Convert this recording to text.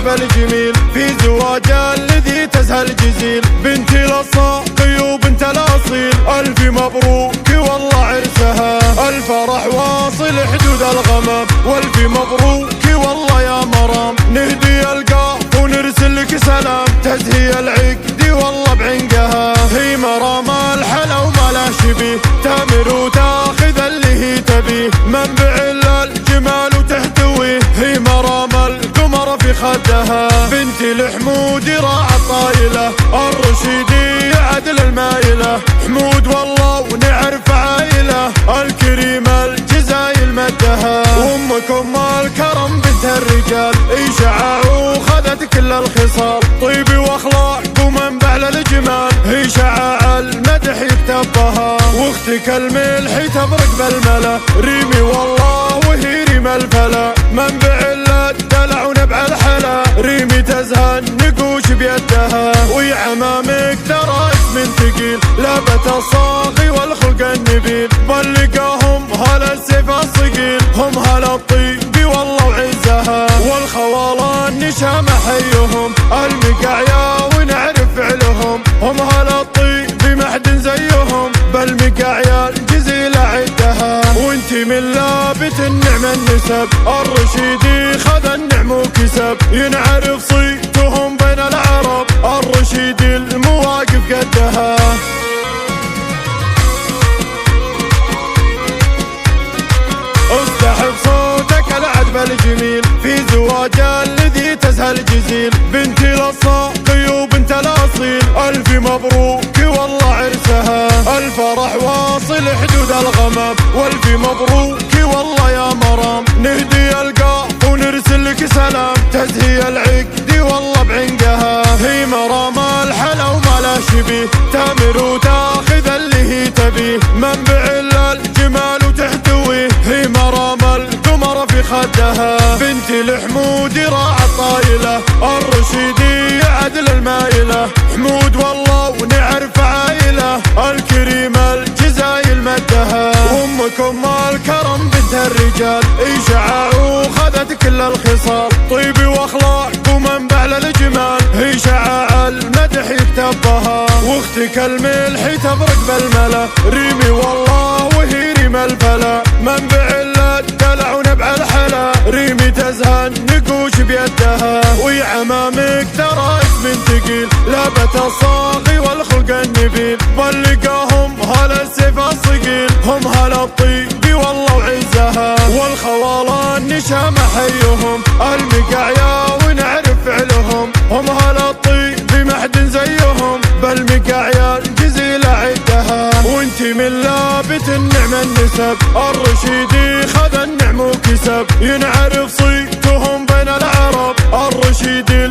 العذب الجميل في زواجها الذي تزهى جزيل. بنتي الأصاقي وبنت الأصيل ألف مبروك والله عرسها. الفرح واصل حدود الغمام والف مبروك والله يا مرام. نهدي القاف ونرسل لك سلام تزهي العقد والله بعنقها. هي مرام الحلا وما لا شبيه تامر وتاخذ اللي هي تبيه. منبع الجمال وتحتويه هي مرام القمر في خدها. بنتي الحمود راعى الطايله الرشيدي عدل المايله. حمود والله ونعرف عايله الكريم الجزايل مدها. وامك ام الكرم بنت الرجال اشعاع وخذت كل الخصال. طيب واخلاق ومنبع للجمال هي شعاع المدح يكتبها. واختك الملح تبرق بالملا ريمي والله وهي ريم الفلا. منبع الدلع ونبع الحلا ريمي تزهى النقوش بيدها. ويا عمامك ترى اسم ثقيل لابت الصاغي والخلق النبيل. بلقاهم هلا السيف الصقيل هم هلا الطيب والله وعزها. والخوالة النشام حيهم المقعيا ونعرف فعلهم هم هلا الطيب محد زيهم. بالمقعيا الجزيلة عدها. وانتي من لابت النعم النسب الرشيدي خذ النعم وكسب. ينعرف صيتهم بين العرب الرشيدي المواقف قدها. استحب صوتك العذب الجميل في زواجها الذي تزهى الجزيل. بنتي الأصاقي وبنت الأصيل ألف مبروك والله عرسها. الفرح واصل حدود الغمام والف مبروك والله يا مرام. نهدي القاف ونرسل لك سلام تزهي العقد والله بعنقها. هي مرام الحلا وما لا شبيه تامر وتاخذ اللي هي تبيه. منبع الجمال وتحتويه هي مرام القمر في خدها. بنتي الحمود راعى الطايله الرشيدي عدل المايله. حمود والله ونعرف عايله الكريم الجزايل مدها. وامك ام الكرم بنت الرجال اشعاع وخذت كل الخصال. طيب واخلاق ومنبع للجمال هي شعاع المدح يكتبها. واختك الملح تبرق بالملا ريمي والله وهي ريم الفلا. منبع الدلع ونبع الحلا ريمي تزهى النقوش بيدها. ويا عمامك ترى اسم ثقيل لابت الصاغي والخلق النبيل. بلقاهم هلا السيف الصقيل هم هلا الطيب والله وعزها. والخوالة النشام حيهم المقعيا ونعرف فعلهم هم هلا الطيب محد زيهم. بالمقعيا الجزيلة عدها. وانتي من لابت النعم النسب الرشيدي خذ النعم وكسب. ينعرف صيتهم بين العرب الرشيدي